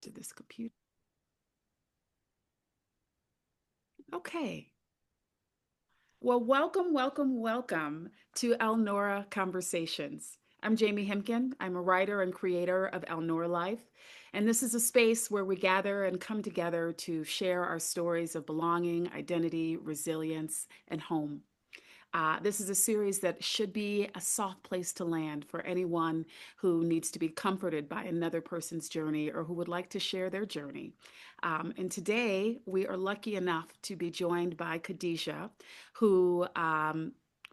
to this computer. Okay. Well, welcome to Elnora Conversations. I'm Jamie Himkin. I'm a writer and creator of ElnoraLife, and this is a space where we gather and come together to share our stories of belonging, identity, resilience, and home. This is a series that should be a soft place to land for anyone who needs to be comforted by another person's journey or who would like to share their journey. And today we are lucky enough to be joined by Kadijah, who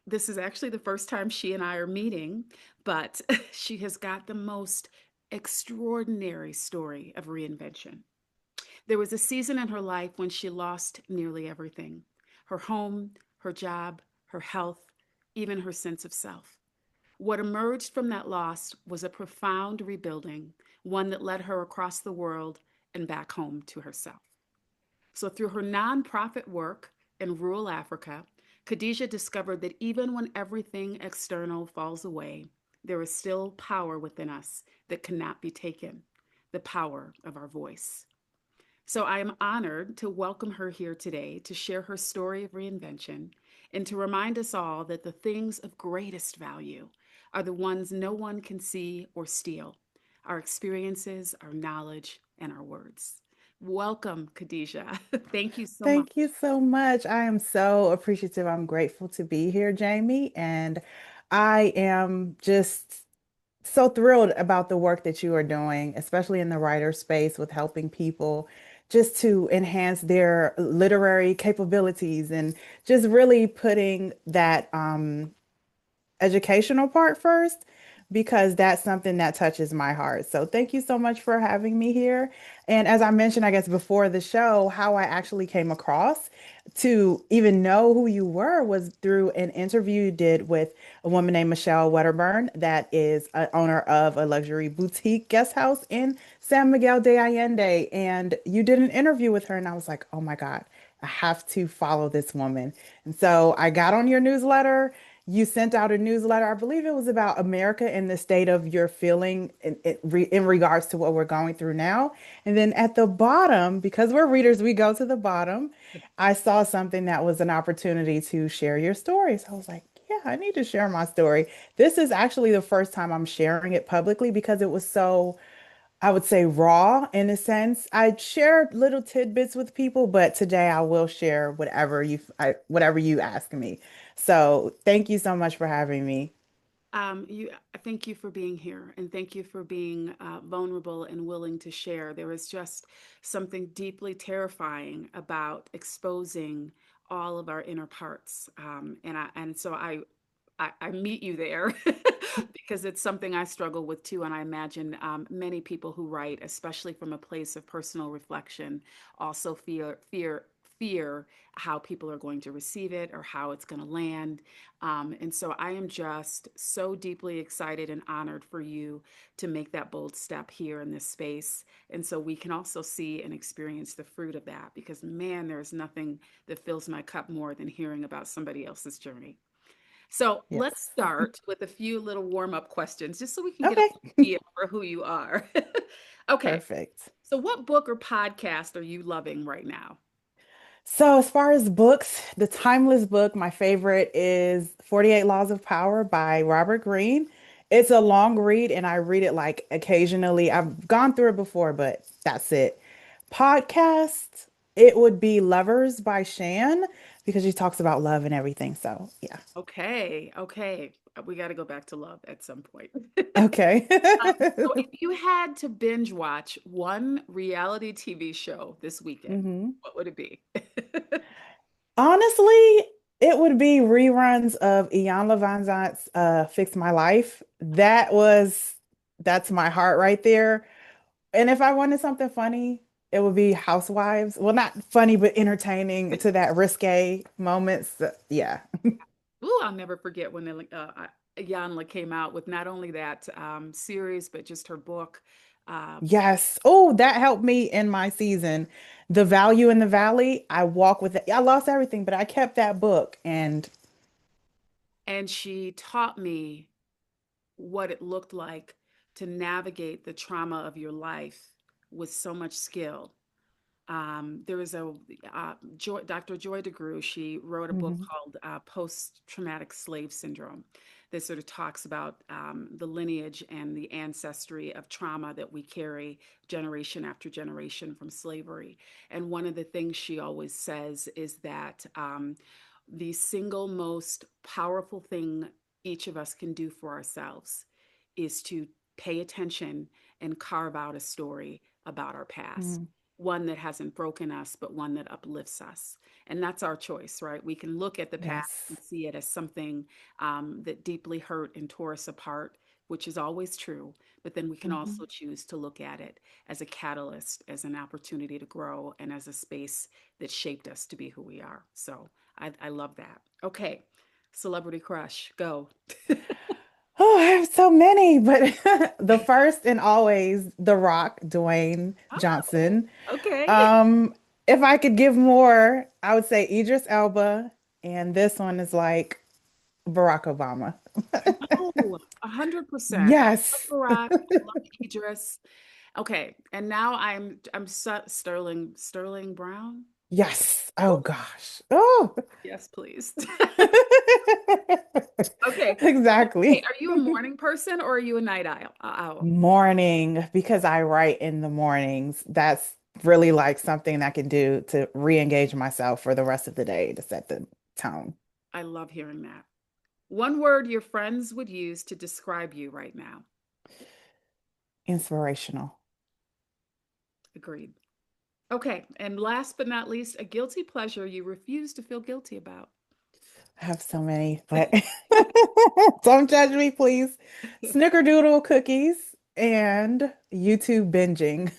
this is actually the first time she and I are meeting, but she has got the most extraordinary story of reinvention. There was a season in her life when she lost nearly everything: her home, her job, her health, even her sense of self. What emerged from that loss was a profound rebuilding, one that led her across the world and back home to herself. So, through her nonprofit work in rural Africa, Khadijah discovered that even when everything external falls away, there is still power within us that cannot be taken: the power of our voice. So I am honored to welcome her here today to share her story of reinvention and to remind us all that the things of greatest value are the ones no one can see or steal: our experiences, our knowledge, and our words. Welcome, Khadijah. Thank you so much. Thank you so much. I am so appreciative. I'm grateful to be here, Jamie. And I am just so thrilled about the work that you are doing, especially in the writer space with helping people just to enhance their literary capabilities and just really putting that educational part first because that's something that touches my heart. So thank you so much for having me here. And as I mentioned, I guess before the show, how I actually came across to even know who you were was through an interview you did with a woman named Michelle Wedderburn, that is an owner of a luxury boutique guest house in San Miguel de Allende. And you did an interview with her, and I was like, oh my God, I have to follow this woman. And so I got on your newsletter. You sent out a newsletter. I believe it was about America and the state of your feeling in regards to what we're going through now. And then at the bottom, because we're readers, we go to the bottom. I saw something that was an opportunity to share your story. So I was like, yeah, I need to share my story. This is actually the first time I'm sharing it publicly because it was so, I would say, raw in a sense. I shared little tidbits with people, but today I will share whatever you ask me. So thank you so much for having me. You, thank you for being here, and thank you for being vulnerable and willing to share. There is just something deeply terrifying about exposing all of our inner parts, and so I meet you there because it's something I struggle with too, and I imagine many people who write, especially from a place of personal reflection, also fear how people are going to receive it or how it's going to land. And so I am just so deeply excited and honored for you to make that bold step here in this space. And so we can also see and experience the fruit of that because, man, there's nothing that fills my cup more than hearing about somebody else's journey. So let's Yes. start with a few little warm up questions just so we can get Okay. an idea for who you are. Okay. Perfect. So, what book or podcast are you loving right now? So, as far as books, the timeless book, my favorite is 48 Laws of Power by Robert Greene. It's a long read and I read it like occasionally. I've gone through it before, but that's it. Podcast, it would be Lovers by Shan because she talks about love and everything. So, yeah. Okay. Okay. We got to go back to love at some point. Okay. So, if you had to binge watch one reality TV show this weekend, hmm what would it be? Honestly, it would be reruns of Ian Levanzant's Fix My Life. That's my heart right there. And if I wanted something funny, it would be Housewives. Well, not funny, but entertaining to that risque moments. Yeah. Ooh, I'll never forget when Yanla came out with not only that series, but just her book. Um, Yes. Oh, that helped me in my season. The Value in the Valley. I walk with it. I lost everything, but I kept that book. And and she taught me what it looked like to navigate the trauma of your life with so much skill. There was a Dr. Joy DeGruy. She wrote a book Mhm. called Post-Traumatic Slave Syndrome that sort of talks about the lineage and the ancestry of trauma that we carry generation after generation from slavery. And one of the things she always says is that the single most powerful thing each of us can do for ourselves is to pay attention and carve out a story about our past, Mm. one that hasn't broken us, but one that uplifts us. And that's our choice, right? We can look at the past Yes. and see it as something that deeply hurt and tore us apart, which is always true. But then we can also Mhm. choose to look at it as a catalyst, as an opportunity to grow, and as a space that shaped us to be who we are. So I love that. Okay, celebrity crush, go. Oh, I have so many, but the first and always The Rock, Dwayne Oh, Johnson. okay. Um, if I could give more, I would say Idris Elba, and this one is like Barack Obama. Oh, 100%. I love Yes. Barack. I love Idris. Okay, and now Sterling Brown. Yes. Oh gosh. Oh. Yes, please. Okay. Okay, Exactly. are you a morning person or are you a night owl? Morning, because I write in the mornings. That's really like something I can do to re-engage myself for the rest of the day to set the tone. I love hearing that. One word your friends would use to describe you right now. Inspirational. Agreed. Okay, and last but not least, a guilty pleasure you refuse to feel guilty about. I have so many, but don't judge me, please. Snickerdoodle cookies and YouTube binging.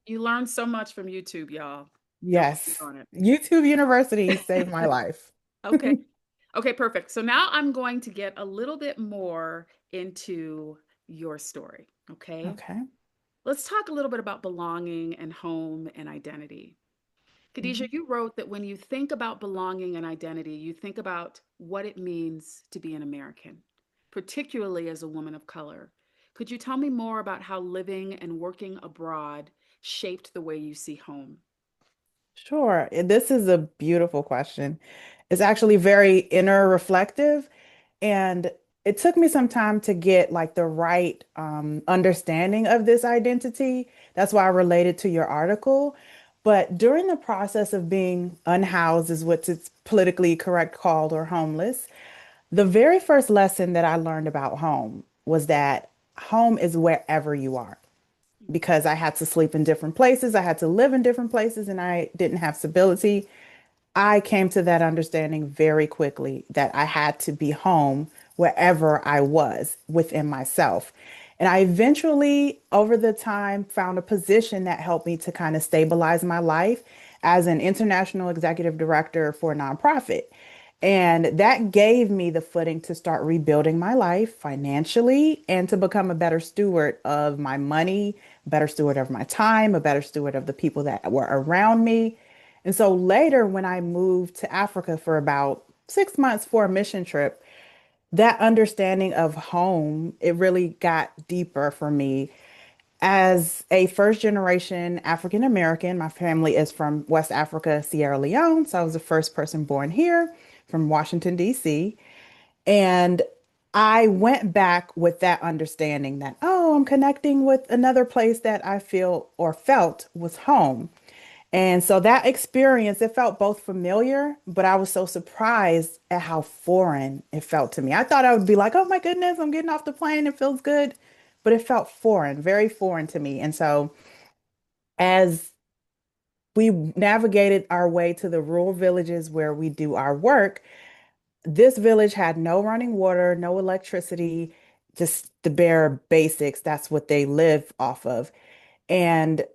You learn so much from YouTube, y'all. Don't sleep Yes. on it. YouTube University saved my life. Okay. Okay, perfect. So now I'm going to get a little bit more into your story. Okay. Okay. Let's talk a little bit about belonging and home and identity. Kadijah, Mhm. you wrote that when you think about belonging and identity, you think about what it means to be an American, particularly as a woman of color. Could you tell me more about how living and working abroad shaped the way you see home? Sure. This is a beautiful question. It's actually very inner reflective. And it took me some time to get like the right understanding of this identity. That's why I related to your article. But during the process of being unhoused, is what it's politically correct called, or homeless, the very first lesson that I learned about home was that home is wherever you are, because I had to sleep in different places, I had to live in different places, and I didn't have stability. I came to that understanding very quickly that I had to be home wherever I was within myself. And I eventually, over the time, found a position that helped me to kind of stabilize my life as an international executive director for a nonprofit. And that gave me the footing to start rebuilding my life financially and to become a better steward of my money, a better steward of my time, a better steward of the people that were around me. And so later, when I moved to Africa for about 6 months for a mission trip, that understanding of home, it really got deeper for me. As a first generation African American, my family is from West Africa, Sierra Leone. So I was the first person born here from Washington, D.C. And I went back with that understanding that, oh, I'm connecting with another place that I feel or felt was home. And so that experience, it felt both familiar, but I was so surprised at how foreign it felt to me. I thought I would be like, oh my goodness, I'm getting off the plane. It feels good. But it felt foreign, very foreign to me. And so as we navigated our way to the rural villages where we do our work, this village had no running water, no electricity, just the bare basics. That's what they live off of. And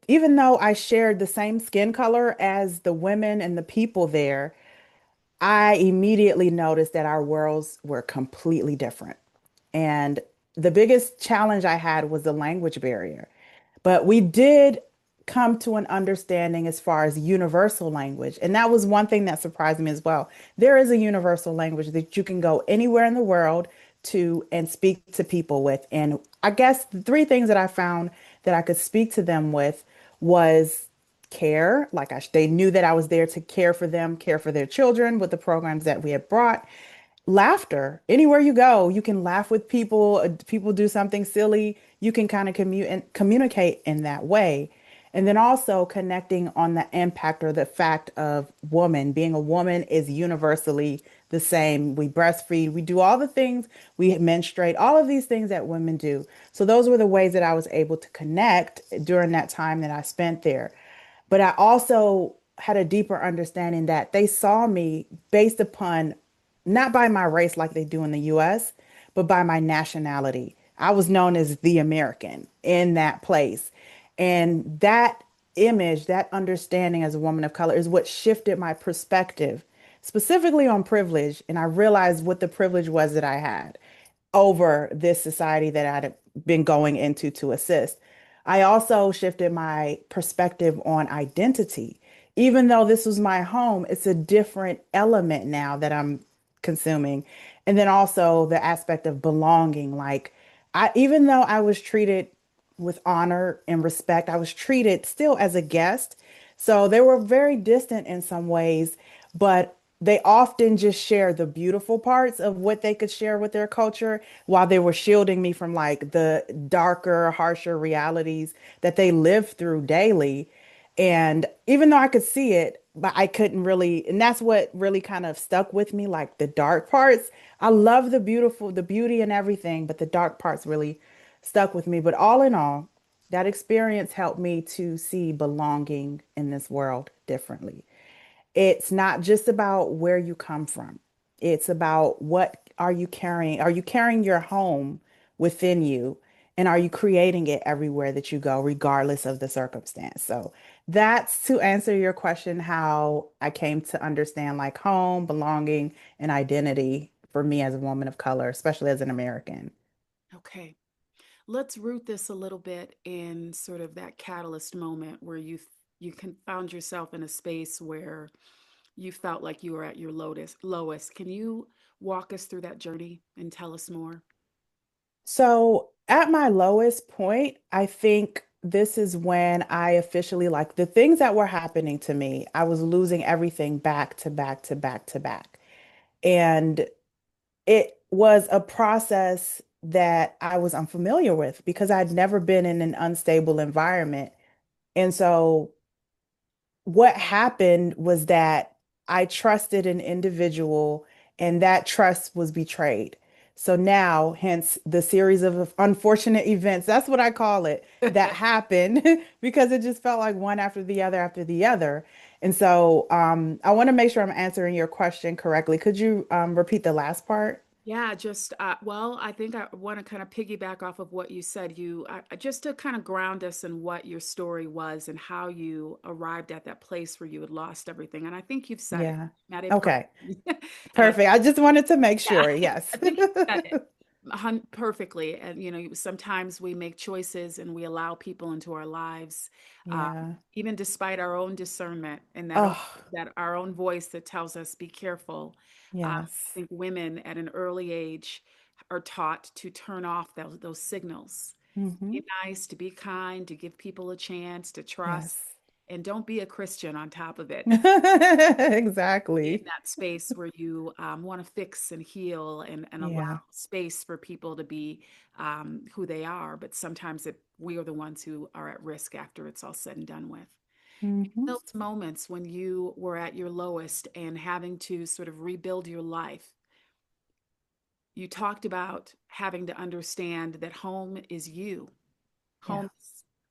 even though I shared the same skin color as the women and the people there, I immediately noticed that our worlds were completely different. And the biggest challenge I had was the language barrier. But we did come to an understanding as far as universal language. And that was one thing that surprised me as well. There is a universal language that you can go anywhere in the world to and speak to people with. And I guess the three things that I found that I could speak to them with was care. Like they knew that I was there to care for them, care for their children with the programs that we had brought. Laughter. Anywhere you go, you can laugh with people. People do something silly, you can kind of communicate in that way. And then also connecting on the impact or the fact of woman. Being a woman is universally the same. We breastfeed, we do all the things, we menstruate, all of these things that women do. So those were the ways that I was able to connect during that time that I spent there. But I also had a deeper understanding that they saw me based upon not by my race like they do in the US, but by my nationality. I was known as the American in that place. And that image, that understanding as a woman of color is what shifted my perspective, specifically on privilege. And I realized what the privilege was that I had over this society that I'd been going into to assist. I also shifted my perspective on identity. Even though this was my home, it's a different element now that I'm consuming. And then also the aspect of belonging. Like even though I was treated with honor and respect, I was treated still as a guest. So they were very distant in some ways, but they often just share the beautiful parts of what they could share with their culture while they were shielding me from like the darker, harsher realities that they live through daily. And even though I could see it, but I couldn't really, and that's what really kind of stuck with me, like the dark parts. I love the beautiful, the beauty and everything, but the dark parts really stuck with me. But all in all, that experience helped me to see belonging in this world differently. It's not just about where you come from. It's about what are you carrying? Are you carrying your home within you? And are you creating it everywhere that you go, regardless of the circumstance? So that's to answer your question, how I came to understand like home, belonging, and identity for me as a woman of color, especially as an American. Okay. Let's root this a little bit in sort of that catalyst moment where you can found yourself in a space where you felt like you were at your lowest. Can you walk us through that journey and tell us more? So at my lowest point, I think this is when I officially like the things that were happening to me. I was losing everything back to back to back to back. And it was a process that I was unfamiliar with because I'd never been in an unstable environment. And so what happened was that I trusted an individual and that trust was betrayed. So now, hence the series of unfortunate events, that's what I call it, that happened because it just felt like one after the other after the other. And so I want to make sure I'm answering your question correctly. Could you repeat the last part? Yeah, just well, I think I want to kind of piggyback off of what you said. Just to kind of ground us in what your story was and how you arrived at that place where you had lost everything. And I think you've said it. Yeah. Met it Okay. perfectly. And Perfect. I just wanted to make yeah, sure. Yes. I think you said it perfectly. And, sometimes we make choices and we allow people into our lives, Yeah. even despite our own discernment and Oh, that our own voice that tells us, be careful. I yes. think women at an early age are taught to turn off those signals, to Hmm. be nice, to be kind, to give people a chance, to trust, Yes. and don't be a Christian on top of it in Exactly. that space where you want to fix and heal and allow Yeah. space for people to be who they are. But sometimes we are the ones who are at risk after it's all said and done with. Hmm. Those moments when you were at your lowest and having to sort of rebuild your life, you talked about having to understand that home is you. Yeah. Home,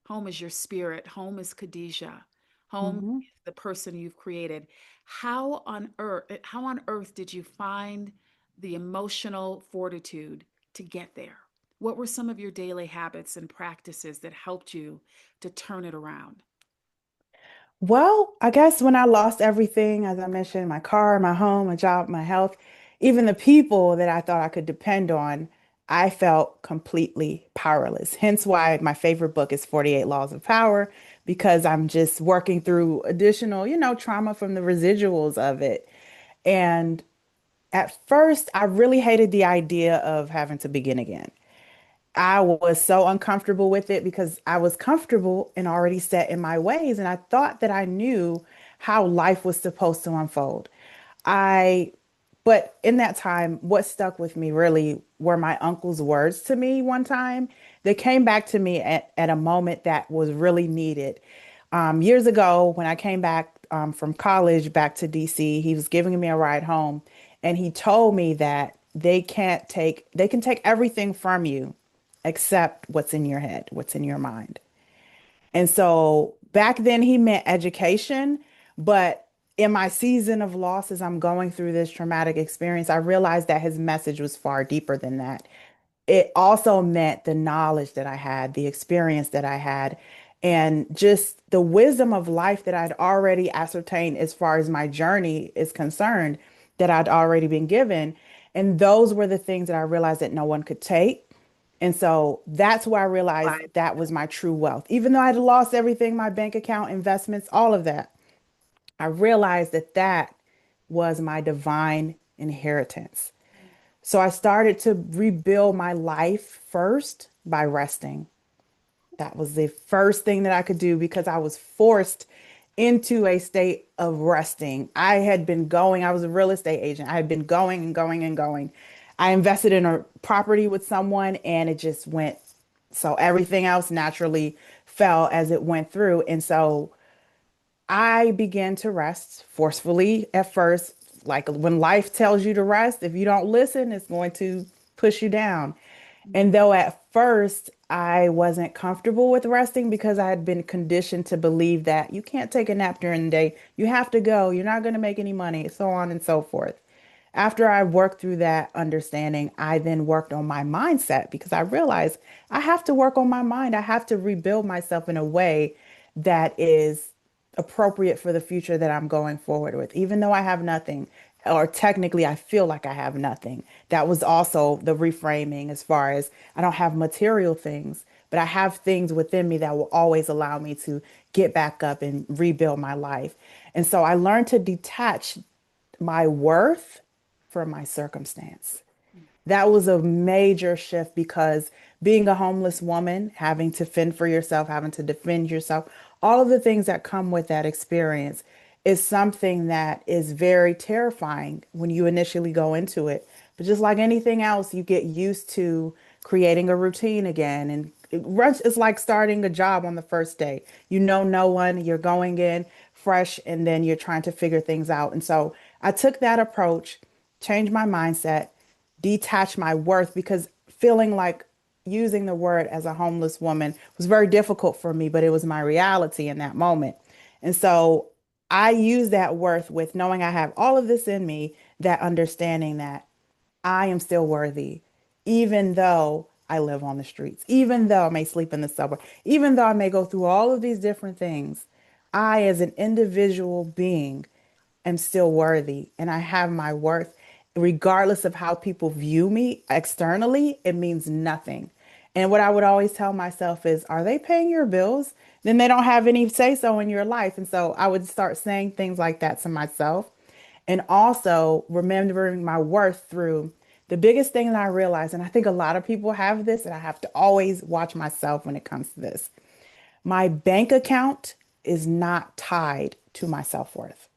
home is your spirit. Home is Kadijah. Home Hmm. is the person you've created. How on earth did you find the emotional fortitude to get there? What were some of your daily habits and practices that helped you to turn it around? Well, I guess when I lost everything, as I mentioned, my car, my home, my job, my health, even the people that I thought I could depend on, I felt completely powerless. Hence why my favorite book is 48 Laws of Power, because I'm just working through additional, trauma from the residuals of it. And at first, I really hated the idea of having to begin again. I was so uncomfortable with it because I was comfortable and already set in my ways. And I thought that I knew how life was supposed to unfold. I, but in that time, what stuck with me really were my uncle's words to me one time. They came back to me at a moment that was really needed. Years ago, when I came back from college back to DC, he was giving me a ride home, and he told me that they can take everything from you except what's in your head, what's in your mind. And so back then he meant education, but in my season of loss, as I'm going through this traumatic experience, I realized that his message was far deeper than that. It also meant the knowledge that I had, the experience that I had, and just the wisdom of life that I'd already ascertained as far as my journey is concerned, that I'd already been given. And those were the things that I realized that no one could take. And so that's where I realized that was my true wealth. Even though I had lost everything, my bank account, investments, all of that, I realized that that was my divine inheritance. So I started to rebuild my life first by resting. That was the first thing that I could do because I was forced into a state of resting. I was a real estate agent. I had been going and going and going. I invested in a property with someone and it just went. So everything else naturally fell as it went through. And so I began to rest forcefully at first. Like when life tells you to rest, if you don't listen, it's going to push you down. And though at first I wasn't comfortable with resting because I had been conditioned to believe that you can't take a nap during the day, you have to go, you're not going to make any money, so on and so forth. After I worked through that understanding, I then worked on my mindset because I realized I have to work on my mind. I have to rebuild myself in a way that is appropriate for the future that I'm going forward with, even though I have nothing, or technically I feel like I have nothing. That was also the reframing as far as I don't have material things, but I have things within me that will always allow me to get back up and rebuild my life. And so I learned to detach my worth from my circumstance. That was a major shift because being a homeless woman, having to fend for yourself, having to defend yourself, all of the things that come with that experience is something that is very terrifying when you initially go into it. But just like anything else, you get used to creating a routine again. And it's like starting a job on the first day. You know no one, you're going in fresh, and then you're trying to figure things out. And so I took that approach, changed my mindset, detach my worth because feeling like using the word as a homeless woman was very difficult for me, but it was my reality in that moment. And so I use that worth with knowing I have all of this in me, that understanding that I am still worthy, even though I live on the streets, even though I may sleep in the subway, even though I may go through all of these different things. I, as an individual being, am still worthy and I have my worth. Regardless of how people view me externally, it means nothing. And what I would always tell myself is, are they paying your bills? Then they don't have any say so in your life. And so I would start saying things like that to myself. And also remembering my worth through the biggest thing that I realized, and I think a lot of people have this, and I have to always watch myself when it comes to this. My bank account is not tied to my self worth.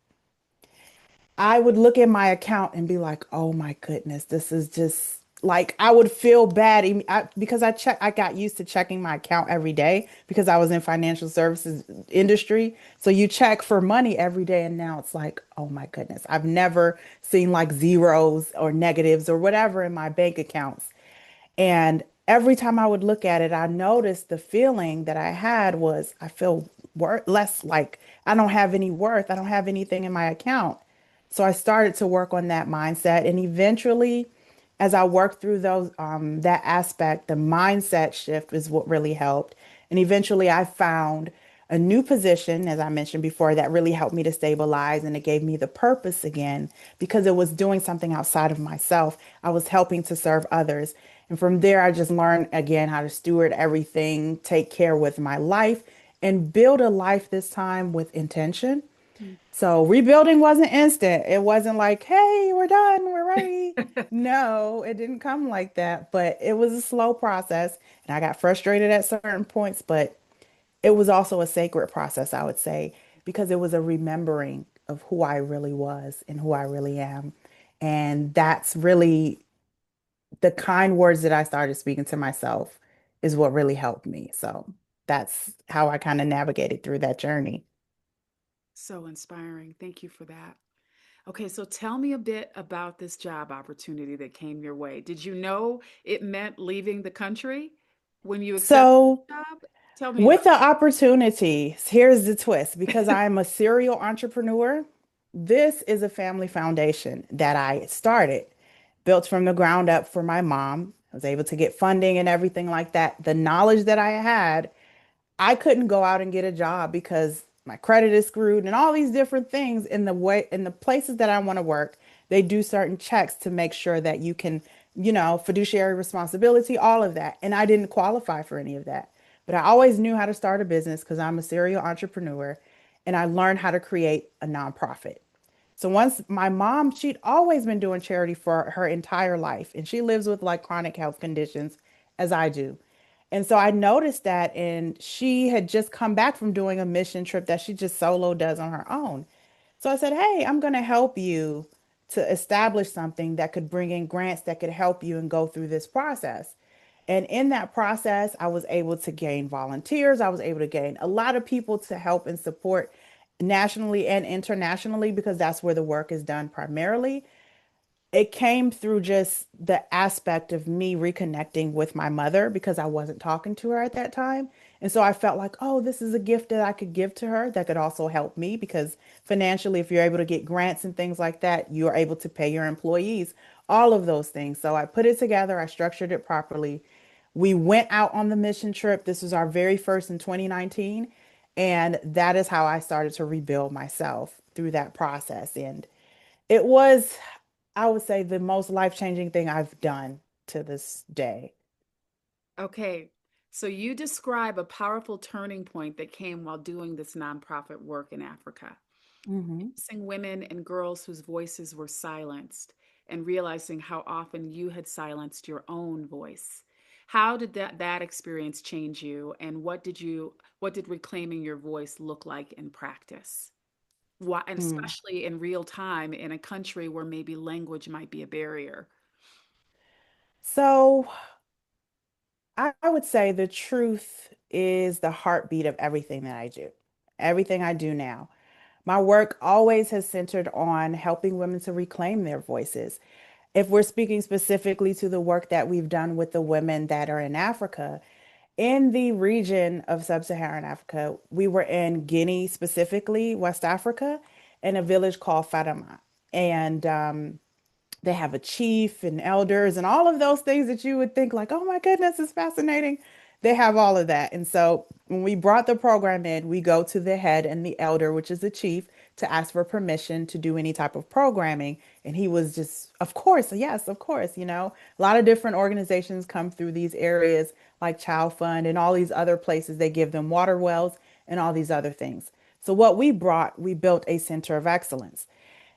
I would look at my account and be like, "Oh my goodness, this is just like I would feel bad because I got used to checking my account every day because I was in financial services industry. So you check for money every day and now it's like, "Oh my goodness, I've never seen like zeros or negatives or whatever in my bank accounts." And every time I would look at it, I noticed the feeling that I had was I feel less like I don't have any worth. I don't have anything in my account. So I started to work on that mindset. And eventually, as I worked through that aspect, the mindset shift is what really helped. And eventually I found a new position, as I mentioned before, that really helped me to stabilize and it gave me the purpose again because it was doing something outside of myself. I was helping to serve others. And from there, I just learned again how to steward everything, take care with my life, and build a life this time with intention. Mm. So rebuilding wasn't instant. It wasn't like, hey, we're done, we're ready. No, it didn't come like that, but it was a slow process. And I got frustrated at certain points, but it was also a sacred process, I would say, because it was a remembering of who I really was and who I really am. And that's really the kind words that I started speaking to myself is what really helped me. So that's how I kind of navigated through that journey. So inspiring. Thank you for that. Okay, so tell me a bit about this job opportunity that came your way. Did you know it meant leaving the country when you accepted So the job? Tell me with about the opportunities, here's the twist because I'm a serial entrepreneur. This is a family foundation that I started, built from the ground up for my mom. I was able to get funding and everything like that. The knowledge that I had, I couldn't go out and get a job because my credit is screwed and all these different things in the places that I want to work. They do certain checks to make sure that you can, fiduciary responsibility, all of that. And I didn't qualify for any of that. But I always knew how to start a business because I'm a serial entrepreneur and I learned how to create a nonprofit. So once my mom, she'd always been doing charity for her entire life, and she lives with like chronic health conditions as I do. And so I noticed that, and she had just come back from doing a mission trip that she just solo does on her own. So I said, hey, I'm going to help you to establish something that could bring in grants that could help you and go through this process. And in that process, I was able to gain volunteers. I was able to gain a lot of people to help and support nationally and internationally because that's where the work is done primarily. It came through just the aspect of me reconnecting with my mother because I wasn't talking to her at that time. And so I felt like, oh, this is a gift that I could give to her that could also help me because financially, if you're able to get grants and things like that, you're able to pay your employees, all of those things. So I put it together, I structured it properly. We went out on the mission trip. This was our very first in 2019. And that is how I started to rebuild myself through that process. And it was, I would say, the most life-changing thing I've done to this day. it. Okay, so you describe a powerful turning point that came while doing this nonprofit work in Africa. Hmm. Noticing women and girls whose voices were silenced and realizing how often you had silenced your own voice. How did that experience change you, and what did reclaiming your voice look like in practice? Why, and Mm. especially in real time in a country where maybe language might be a barrier. So I would say the truth is the heartbeat of everything that I do, everything I do now. My work always has centered on helping women to reclaim their voices. If we're speaking specifically to the work that we've done with the women that are in Africa, in the region of sub-Saharan Africa, we were in Guinea, specifically West Africa, in a village called Fatima. And they have a chief and elders and all of those things that you would think like, oh my goodness, it's fascinating. They have all of that. And so when we brought the program in, we go to the head and the elder, which is the chief, to ask for permission to do any type of programming. And he was just, of course, yes, of course, a lot of different organizations come through these areas like Child Fund and all these other places. They give them water wells and all these other things. So what we brought, we built a center of excellence.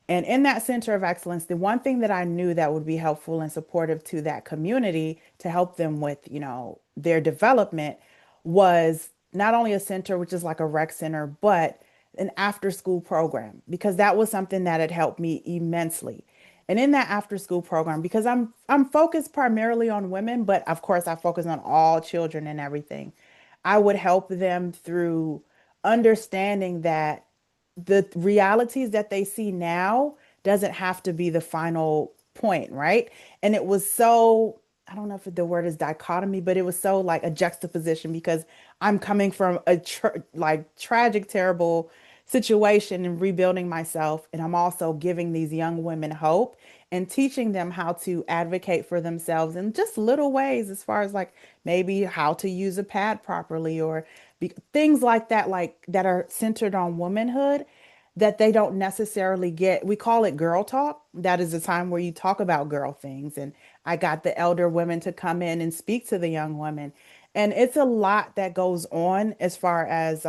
And in that center of excellence, the one thing that I knew that would be helpful and supportive to that community to help them with, their development was not only a center, which is like a rec center, but an after school program, because that was something that had helped me immensely. And in that after school program, because I'm focused primarily on women, but of course I focus on all children and everything. I would help them through understanding that the realities that they see now doesn't have to be the final point, right? And it was so, I don't know if the word is dichotomy, but it was so like a juxtaposition because I'm coming from a like tragic, terrible situation and rebuilding myself. And I'm also giving these young women hope and teaching them how to advocate for themselves in just little ways, as far as like maybe how to use a pad properly or things like that are centered on womanhood that they don't necessarily get. We call it girl talk. That is a time where you talk about girl things. And I got the elder women to come in and speak to the young women. And it's a lot that goes on as far as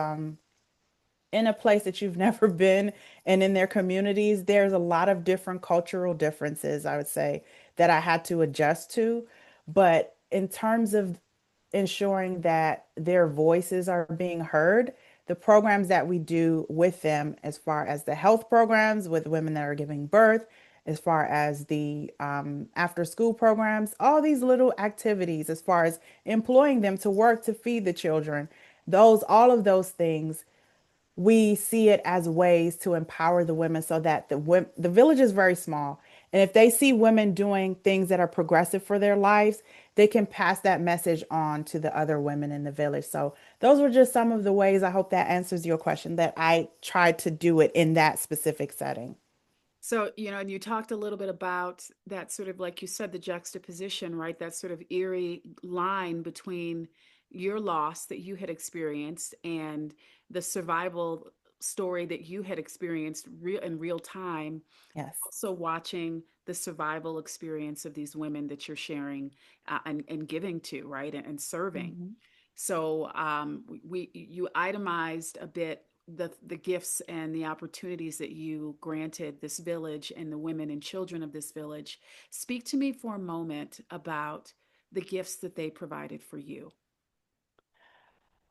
in a place that you've never been and in their communities, there's a lot of different cultural differences, I would say, that I had to adjust to. But in terms of ensuring that their voices are being heard, the programs that we do with them, as far as the health programs with women that are giving birth, as far as the after school programs, all these little activities, as far as employing them to work to feed the children, all of those things we see it as ways to empower the women so that the village is very small. And if they see women doing things that are progressive for their lives, they can pass that message on to the other women in the village. So those were just some of the ways. I hope that answers your question, that I tried to do it in that specific setting. So, and you talked a little bit about that sort of, like you said, the juxtaposition, right? That sort of eerie line between your loss that you had experienced and the survival story that you had experienced in real time. Yes. Also, watching the survival experience of these women that you're sharing and giving to, right? And serving. Mhm. So you itemized a bit the gifts and the opportunities that you granted this village and the women and children of this village. Speak to me for a moment about the gifts that they provided for you.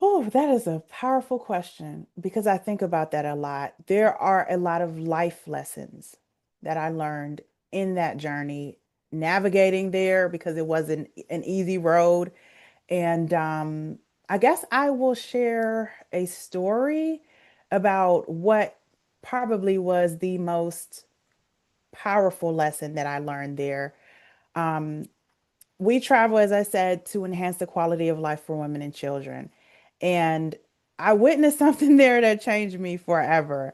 Oh, that is a powerful question because I think about that a lot. There are a lot of life lessons that I learned in that journey, navigating there because it wasn't an easy road. And I guess I will share a story about what probably was the most powerful lesson that I learned there. Um, we travel, as I said, to enhance the quality of life for women and children. And I witnessed something there that changed me forever.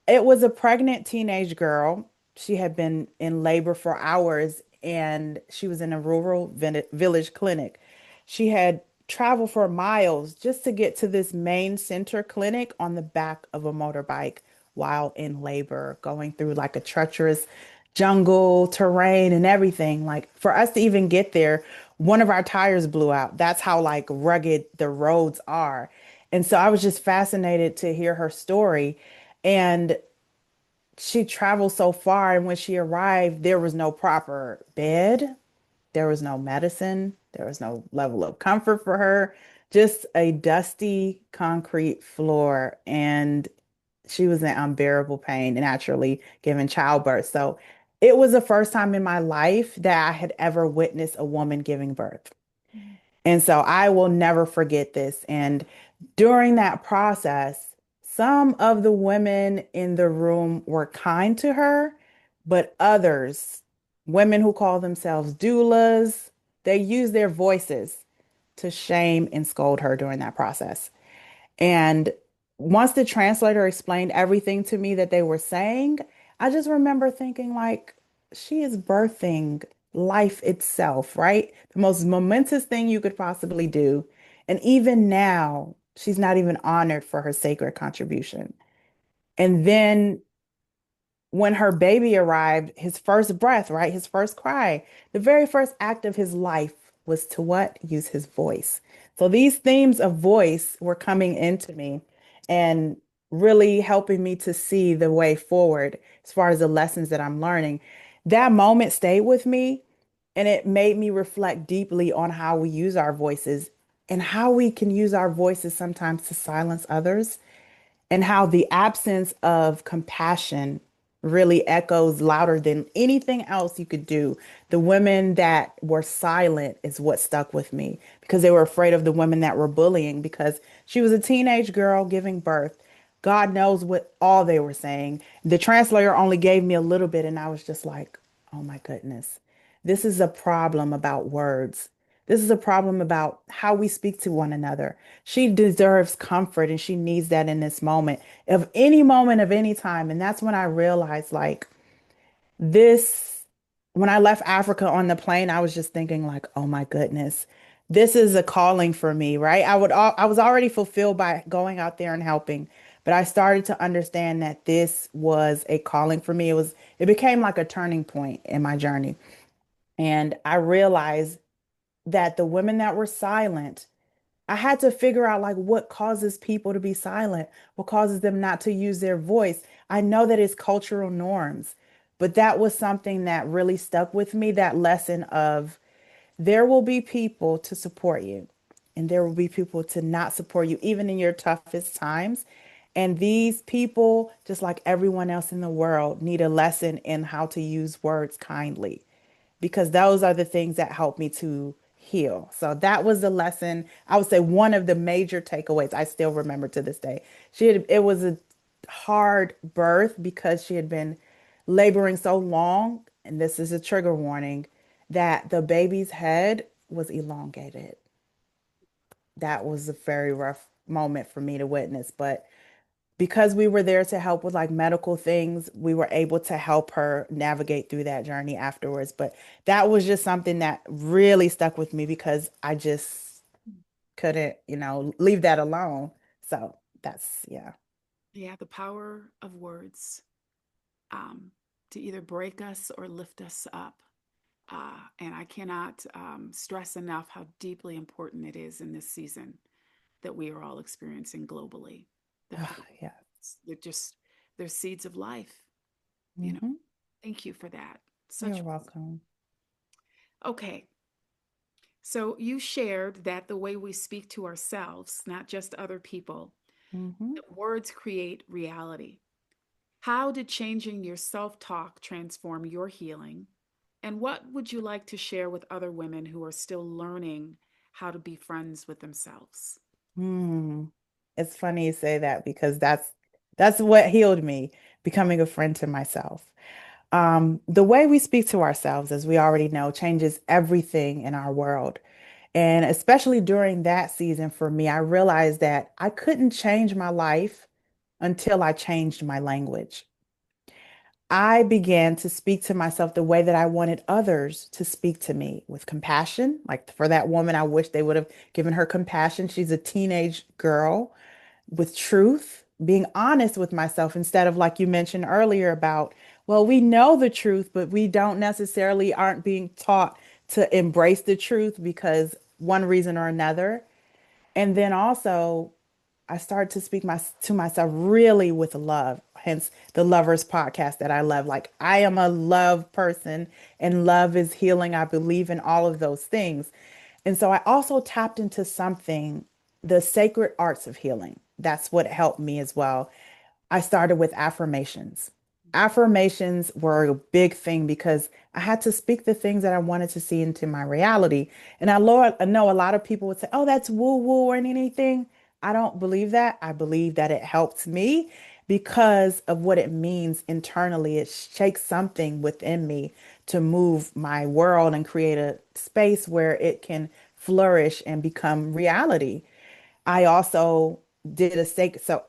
It was a pregnant teenage girl. She had been in labor for hours and she was in a rural village clinic. She had traveled for miles just to get to this main center clinic on the back of a motorbike while in labor, going through like a treacherous jungle terrain and everything. Like for us to even get there, one of our tires blew out. That's how like rugged the roads are. And so I was just fascinated to hear her story. And she traveled so far, and when she arrived, there was no proper bed, there was no medicine, there was no level of comfort for her, just a dusty concrete floor. And she was in unbearable pain and naturally giving childbirth. So it was the first time in my life that I had ever witnessed a woman giving birth. And so I will never forget this. And during that process, some of the women in the room were kind to her, but others, women who call themselves doulas, they use their voices to shame and scold her during that process. And once the translator explained everything to me that they were saying, I just remember thinking, like, she is birthing life itself, right? The most momentous thing you could possibly do. And even now, she's not even honored for her sacred contribution. And then when her baby arrived, his first breath, right? His first cry, the very first act of his life was to what? Use his voice. So these themes of voice were coming into me and really helping me to see the way forward as far as the lessons that I'm learning. That moment stayed with me and it made me reflect deeply on how we use our voices and how we can use our voices sometimes to silence others and how the absence of compassion really echoes louder than anything else you could do. The women that were silent is what stuck with me because they were afraid of the women that were bullying because she was a teenage girl giving birth. God knows what all they were saying. The translator only gave me a little bit, and I was just like, oh my goodness. This is a problem about words. This is a problem about how we speak to one another. She deserves comfort and she needs that in this moment of any time. And that's when I realized like this, when I left Africa on the plane, I was just thinking like, oh my goodness, this is a calling for me, right? I was already fulfilled by going out there and helping, but I started to understand that this was a calling for me. It became like a turning point in my journey. And I realized that the women that were silent I had to figure out like what causes people to be silent, what causes them not to use their voice. I know that it's cultural norms, but that was something that really stuck with me, that lesson of there will be people to support you, and there will be people to not support you, even in your toughest times. And these people, just like everyone else in the world, need a lesson in how to use words kindly, because those are the things that help me to heal. So that was the lesson. I would say one of the major takeaways I still remember to this day. It was a hard birth because she had been laboring so long, and this is a trigger warning, that the baby's head was elongated. That was a very rough moment for me to witness, but because we were there to help with like medical things, we were able to help her navigate through that journey afterwards. But that was just something that really stuck with me because I just couldn't, leave that alone. So that's, yeah. Yeah, the power of words, um, to either break us or lift us up. And I cannot stress enough how deeply important it is in this season that we are all experiencing globally. The Ugh, power, yeah. they're just, they're seeds of life, you know. Hmm. Thank you for that. You're Such, welcome. okay. So you shared that the way we speak to ourselves, not just other people, Hmm. that words create reality. How did changing your self talk transform your healing? And what would you like to share with other women who are still learning how to be friends with themselves? Hmm. It's funny you say that because that's what healed me, becoming a friend to myself. The way we speak to ourselves, as we already know, changes everything in our world. And especially during that season for me, I realized that I couldn't change my life until I changed my language. I began to speak to myself the way that I wanted others to speak to me, with compassion. Like for that woman, I wish they would have given her compassion. She's a teenage girl. With truth, being honest with myself instead of, like you mentioned earlier, about, well, we know the truth, but we don't necessarily aren't being taught to embrace the truth because one reason or another. And then also, I started to speak to myself really with love, hence the Lovers podcast that I love. Like, I am a love person, and love is healing. I believe in all of those things. And so I also tapped into something, the sacred arts of healing. That's what helped me as well. I started with affirmations. Affirmations were a big thing because I had to speak the things that I wanted to see into my reality. And I know a lot of people would say, oh, that's woo woo or anything. I don't believe that. I believe that it helps me because of what it means internally. It shakes something within me to move my world and create a space where it can flourish and become reality. I also did a sacred, so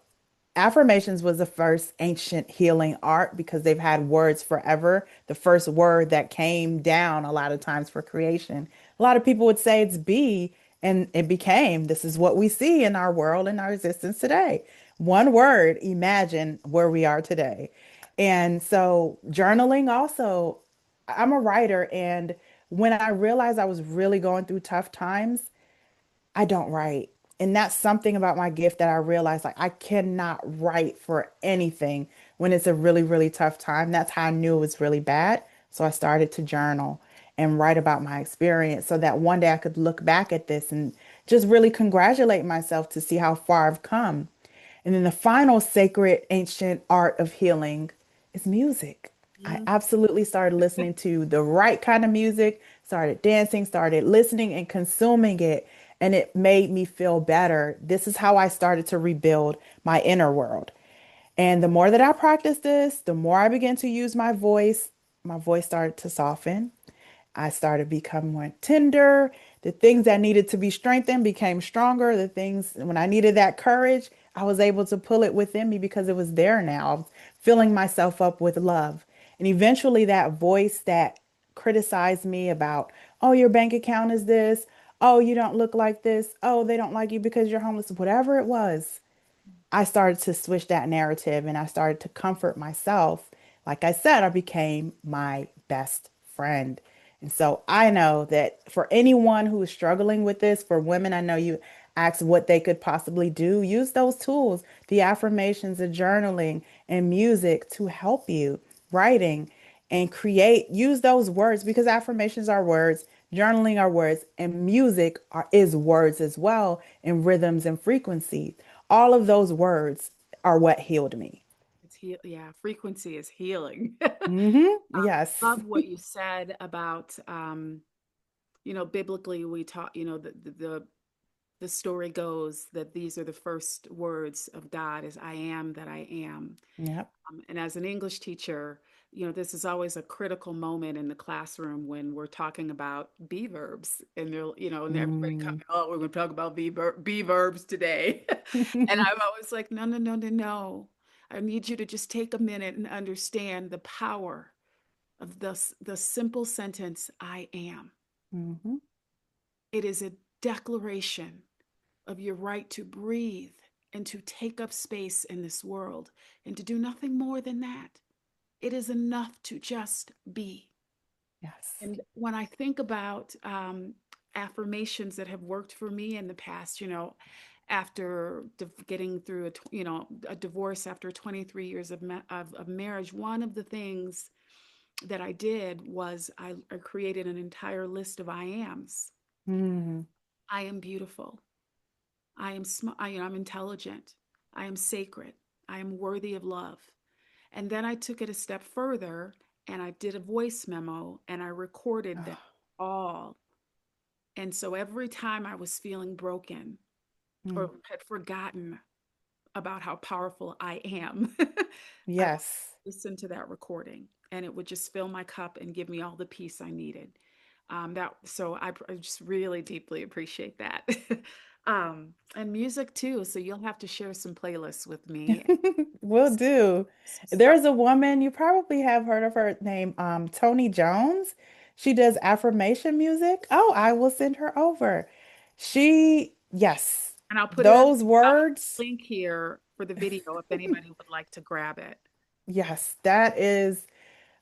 affirmations was the first ancient healing art because they've had words forever. The first word that came down a lot of times for creation. A lot of people would say it's be, and it became. This is what we see in our world and our existence today. One word, imagine where we are today. And so journaling also, I'm a writer, and when I realized I was really going through tough times, I don't write. And that's something about my gift that I realized like I cannot write for anything when it's a really, really tough time. That's how I knew it was really bad. So I started to journal and write about my experience so that one day I could look back at this and just really congratulate myself to see how far I've come. And then the final sacred ancient art of healing is music. I Mhm. absolutely started listening to the right kind of music, started dancing, started listening and consuming it, and it made me feel better. This is how I started to rebuild my inner world. And the more that I practiced this, the more I began to use my voice started to soften. I started becoming more tender. The things that needed to be strengthened became stronger. The things when I needed that courage, I was able to pull it within me because it was there now. I was filling myself up with love. And eventually, that voice that criticized me about, oh, your bank account is this. Oh, you don't look like this. Oh, they don't like you because you're homeless. Whatever it was, I started to switch that narrative and I started to comfort myself. Like I said, I became my best friend. And so I know that for anyone who is struggling with this, for women, I know you ask what they could possibly do, use those tools, the affirmations, the journaling, and music to help you, writing and create, use those words because affirmations are words, journaling are words, and is words as well, and rhythms and frequencies. All of those words are what healed me. Yeah, frequency is healing. Yes. Love what you said about, biblically we taught, the story goes that these are the first words of God is I am that I am. Yep. And as an English teacher, this is always a critical moment in the classroom when we're talking about be verbs. And and everybody Mm. coming, oh, we're going to talk about be verbs today. And I'm always like, no, no, no, no, no. I need you to just take a minute and understand the power of the simple sentence, I am. Mhm. It is a declaration of your right to breathe and to take up space in this world and to do nothing more than that. It is enough to just be. Yes. And when I think about affirmations that have worked for me in the past, after getting through a divorce after 23 years of marriage, one of the things that I did was I created an entire list of I ams. Mm. I am beautiful. I'm intelligent. I am sacred. I am worthy of love. And then I took it a step further and I did a voice memo and I recorded them all. And so every time I was feeling broken Mm. or had forgotten about how powerful I am, I would Yes. listen to that recording and it would just fill my cup and give me all the peace I needed. I just really deeply appreciate that. And music too. So you'll have to share some playlists with me. Will do. Some stuff. There's a woman, you probably have heard of her name, Tony Jones. She does affirmation music. Oh, I will send her over. Yes, And I'll put it as those a words. link here for the video if anybody would like to grab it. Yes, that is,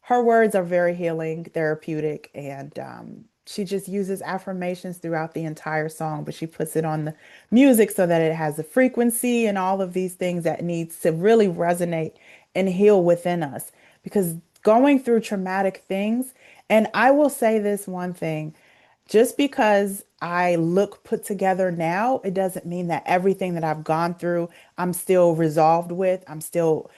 her words are very healing, therapeutic, and she just uses affirmations throughout the entire song, but she puts it on the music so that it has a frequency and all of these things that needs to really resonate and heal within us. Because going through traumatic things, and I will say this one thing, just because I look put together now, it doesn't mean that everything that I've gone through, I'm still resolved with. I'm still,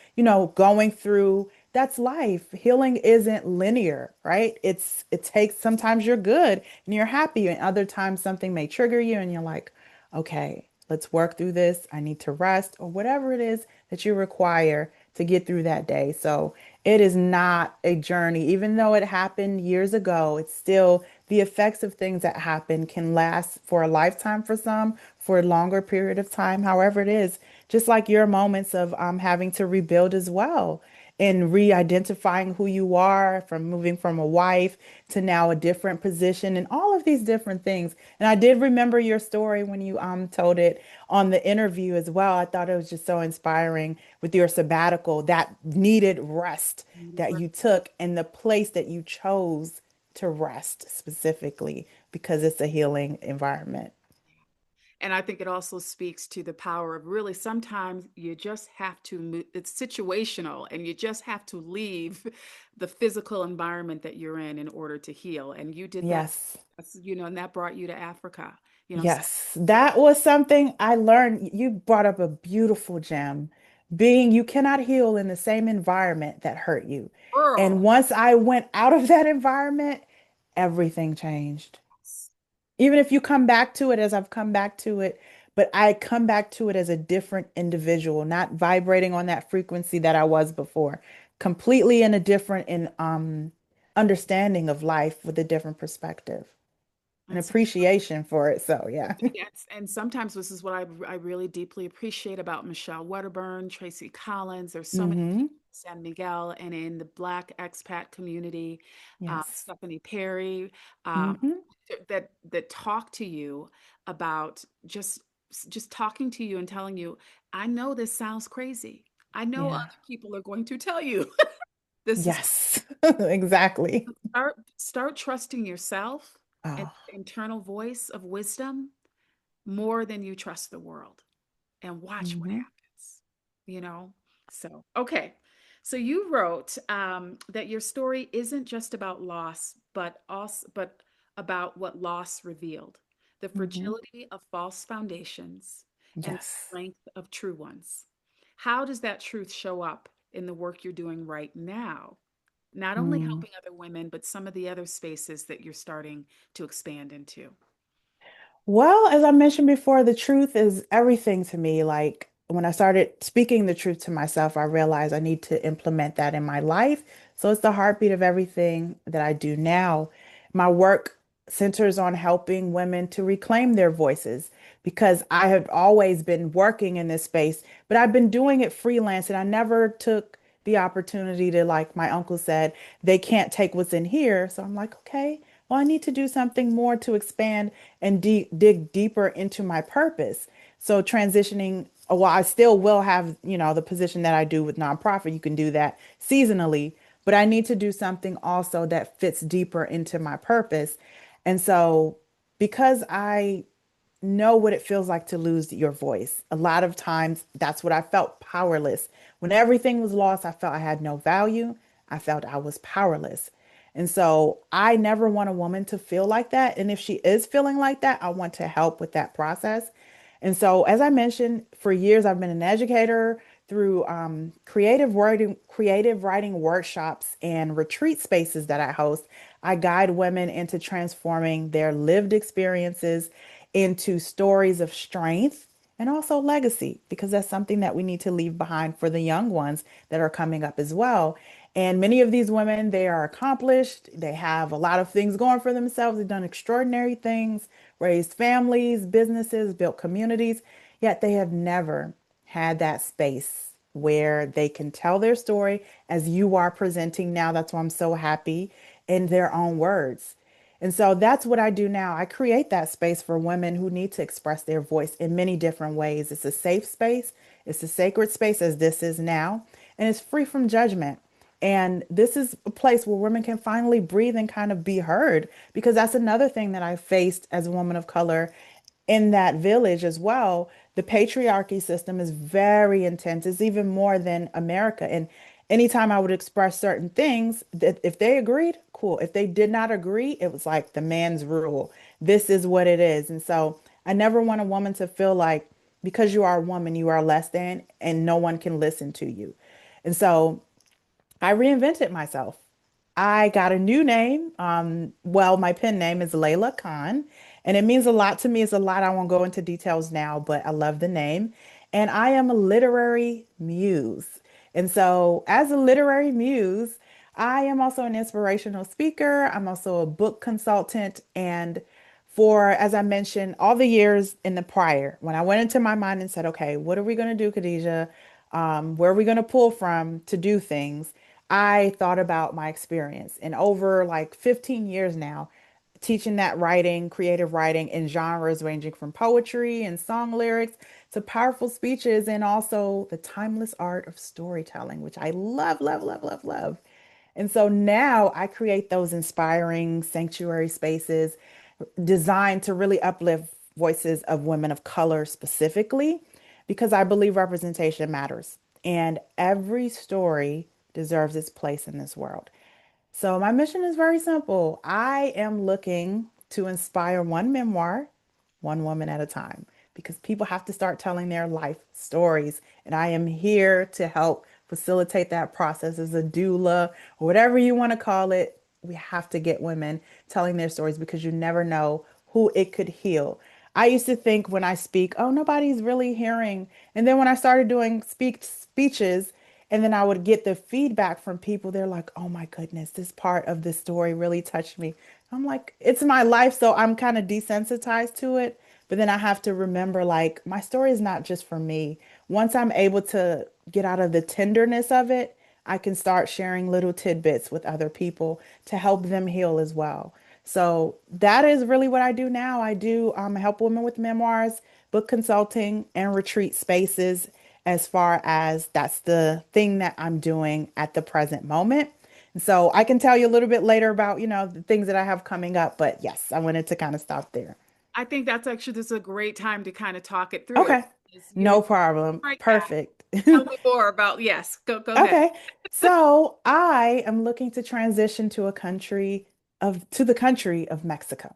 going through. That's life. Healing isn't linear, right? It takes sometimes you're good and you're happy, and other times something may trigger you and you're like, okay, let's work through this. I need to rest or whatever it is that you require to get through that day. So it is not a journey. Even though it happened years ago, it's still the effects of things that happen can last for a lifetime for some, for a longer period of time, however it is, just like your moments of having to rebuild as well and re-identifying who you are from moving from a wife to now a different position and all of these different things. And I did remember your story when you told it on the interview as well. I thought it was just so inspiring with your sabbatical, that needed rest that you took and the place that you chose to rest specifically because it's a healing environment. And I think it also speaks to the power of really sometimes you just have to move. It's situational, and you just have to leave the physical environment that you're in order to heal. And you did that, Yes. and that brought you to Africa. So Yes, that was something I learned. You brought up a beautiful gem. Being you cannot heal in the same environment that hurt you. And girl, once I went out of that environment, everything changed. Even if you come back to it as I've come back to it, but I come back to it as a different individual, not vibrating on that frequency that I was before, completely in a different in understanding of life with a different perspective, an and appreciation for it. So yeah. yes, and sometimes this is what I really deeply appreciate about Michelle Wedderburn, Tracy Collins. There's so many Hmm. people in San Miguel and in the Black expat community, Yes. Stephanie Perry, um, Hmm. that talk to you about just talking to you and telling you, I know this sounds crazy. I know other Yeah. people are going to tell you this is Yes. Exactly. start trusting yourself and Oh, internal voice of wisdom. more than you trust the world, and watch what Hmm. happens, you know? So, okay. So you wrote that your story isn't just about loss, but about what loss revealed, the Hmm. fragility of false foundations and the Yes. strength of true ones. How does that truth show up in the work you're doing right now? Not only Mm. helping other women, but some of the other spaces that you're starting to expand into. Well, as I mentioned before, the truth is everything to me. Like when I started speaking the truth to myself, I realized I need to implement that in my life. So it's the heartbeat of everything that I do now. My work centers on helping women to reclaim their voices because I have always been working in this space, but I've been doing it freelance and I never took the opportunity to, like my uncle said, they can't take what's in here. So I'm like, okay, well, I need to do something more to expand and dig deeper into my purpose. So transitioning, well, I still will have, the position that I do with nonprofit. You can do that seasonally, but I need to do something also that fits deeper into my purpose. And so because I know what it feels like to lose your voice. A lot of times, that's what I felt, powerless. When everything was lost, I felt I had no value. I felt I was powerless. And so I never want a woman to feel like that. And if she is feeling like that, I want to help with that process. And so, as I mentioned, for years I've been an educator through creative writing workshops and retreat spaces that I host. I guide women into transforming their lived experiences into stories of strength and also legacy, because that's something that we need to leave behind for the young ones that are coming up as well. And many of these women, they are accomplished. They have a lot of things going for themselves. They've done extraordinary things, raised families, businesses, built communities, yet they have never had that space where they can tell their story as you are presenting now. That's why I'm so happy, in their own words. And so that's what I do now. I create that space for women who need to express their voice in many different ways. It's a safe space, it's a sacred space, as this is now, and it's free from judgment. And this is a place where women can finally breathe and kind of be heard, because that's another thing that I faced as a woman of color in that village as well. The patriarchy system is very intense. It's even more than America. And anytime I would express certain things, that if they agreed, cool. If they did not agree, it was like the man's rule. This is what it is. And so I never want a woman to feel like because you are a woman, you are less than and no one can listen to you. And so I reinvented myself. I got a new name. Well, my pen name is Layla Khan, and it means a lot to me. It's a lot. I won't go into details now, but I love the name. And I am a literary muse. And so, as a literary muse, I am also an inspirational speaker. I'm also a book consultant. And for, as I mentioned, all the years in the prior, when I went into my mind and said, okay, what are we going to do, Khadijah? Where are we going to pull from to do things? I thought about my experience and over like 15 years now, teaching that writing, creative writing in genres ranging from poetry and song lyrics to powerful speeches and also the timeless art of storytelling, which I love, love, love, love, love. And so now I create those inspiring sanctuary spaces designed to really uplift voices of women of color specifically, because I believe representation matters and every story deserves its place in this world. So my mission is very simple. I am looking to inspire one memoir, one woman at a time, because people have to start telling their life stories. And I am here to help facilitate that process as a doula or whatever you want to call it. We have to get women telling their stories because you never know who it could heal. I used to think when I speak, oh, nobody's really hearing. And then when I started doing speeches, and then I would get the feedback from people. They're like, oh my goodness, this part of the story really touched me. I'm like, it's my life, so I'm kind of desensitized to it. But then I have to remember, like, my story is not just for me. Once I'm able to get out of the tenderness of it, I can start sharing little tidbits with other people to help them heal as well. So that is really what I do now. I do help women with memoirs, book consulting, and retreat spaces, as far as that's the thing that I'm doing at the present moment. And so I can tell you a little bit later about, the things that I have coming up. But yes, I wanted to kind of stop there. I think that's actually this is a great time to kind of talk it through. Okay. Is, you know, No problem. right now, Perfect. tell me more about, yes, go ahead. Okay. So I am looking to transition to the country of Mexico.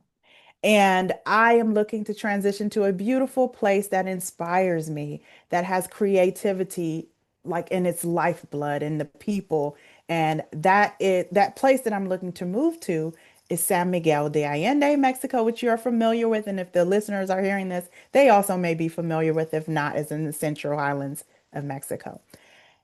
And I am looking to transition to a beautiful place that inspires me, that has creativity like in its lifeblood in the people. And that place that I'm looking to move to is San Miguel de Allende, Mexico, which you are familiar with. And if the listeners are hearing this, they also may be familiar with, if not, is in the Central Highlands of Mexico.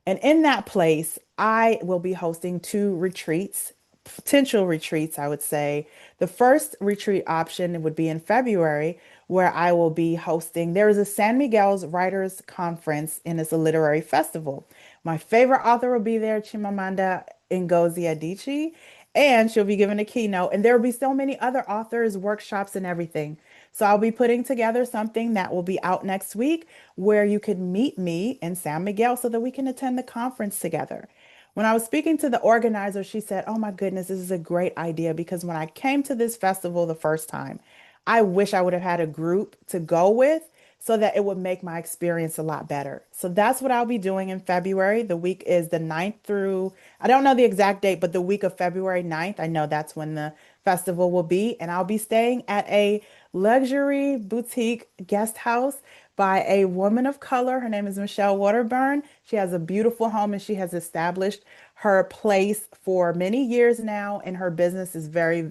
And in that place, I will be hosting two retreats, potential retreats, I would say. The first retreat option would be in February, where I will be hosting. There is a San Miguel's Writers Conference, and it's a literary festival. My favorite author will be there, Chimamanda Ngozi Adichie, and she'll be giving a keynote. And there will be so many other authors, workshops, and everything. So I'll be putting together something that will be out next week where you could meet me in San Miguel so that we can attend the conference together. When I was speaking to the organizer, she said, "Oh my goodness, this is a great idea because when I came to this festival the first time, I wish I would have had a group to go with so that it would make my experience a lot better." So that's what I'll be doing in February. The week is the 9th through, I don't know the exact date, but the week of February 9th, I know that's when the festival will be. And I'll be staying at a luxury boutique guest house by a woman of color. Her name is Michelle Waterburn. She has a beautiful home and she has established her place for many years now, and her business is very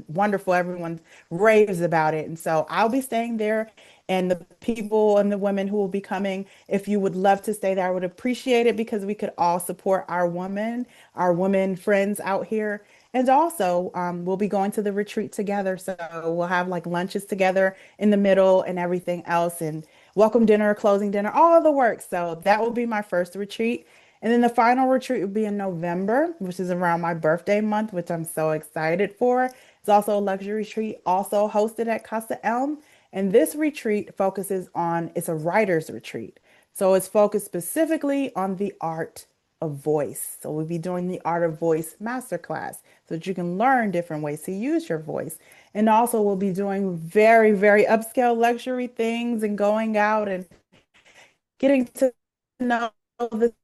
wonderful. Everyone raves about it. And so I'll be staying there. And the people and the women who will be coming, if you would love to stay there, I would appreciate it because we could all support our women friends out here. And also, we'll be going to the retreat together. So we'll have like lunches together in the middle and everything else, and welcome dinner, closing dinner, all of the work. So that will be my first retreat. And then the final retreat will be in November, which is around my birthday month, which I'm so excited for. It's also a luxury retreat, also hosted at Casa Elm. And this retreat focuses on, it's a writer's retreat. So it's focused specifically on the art of voice. So we'll be doing the art of voice masterclass so that you can learn different ways to use your voice. And also we'll be doing very, very upscale luxury things and going out and getting to know the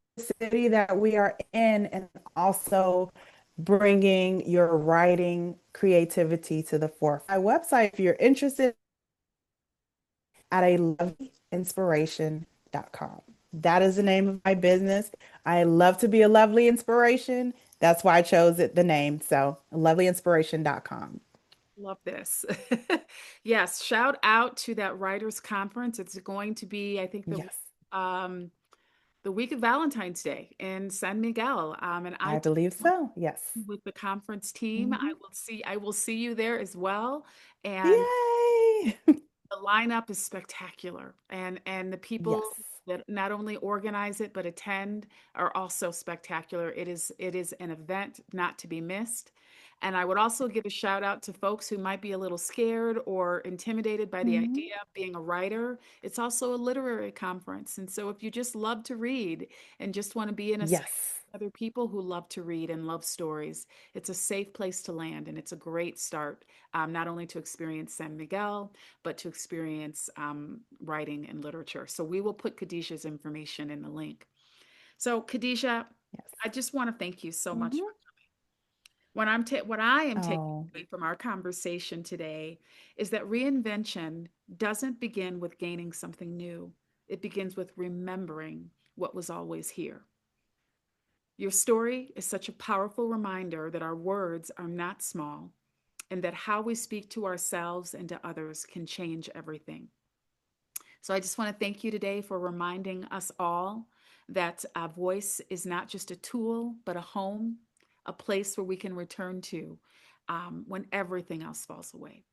city that we are in, and also bringing your writing creativity to the forefront. My website, if you're interested, at a lovelyinspiration.com. That is the name of my business. I love to be a lovely inspiration. That's why I chose it, the name. So, lovelyinspiration.com. Love this. Yes, shout out to that writers conference. It's going to be, I think, Yes, um, the week of Valentine's Day in San Miguel. And I I believe so. Yes. with the conference team. Mhm. I will see you there as well. And Yay! the lineup is spectacular. And the people Yes. that not only organize it but attend are also spectacular. It is an event not to be missed. And I would also give a shout out to folks who might be a little scared or intimidated by the Mhm. idea of being a writer. It's also a literary conference. And so if you just love to read and just want to be in a space Yes. with other people who love to read and love stories, it's a safe place to land, and it's a great start, not only to experience San Miguel, but to experience writing and literature. So we will put Kadijah's information in the link. So Kadijah, Yes. I just want to thank you so much for Mhm. what I am taking Oh, away from our conversation today is that reinvention doesn't begin with gaining something new. It begins with remembering what was always here. Your story is such a powerful reminder that our words are not small and that how we speak to ourselves and to others can change everything. So I just want to thank you today for reminding us all that a voice is not just a tool, but a home, a place where we can return to when everything else falls away.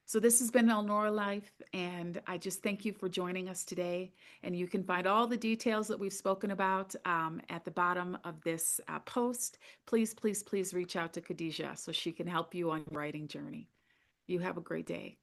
So this has been Elnora Life, and I just thank you for joining us today. And you can find all the details that we've spoken about at the bottom of this post. Please, please, please reach out to Kadijah so she can help you on your writing journey. You have a great day.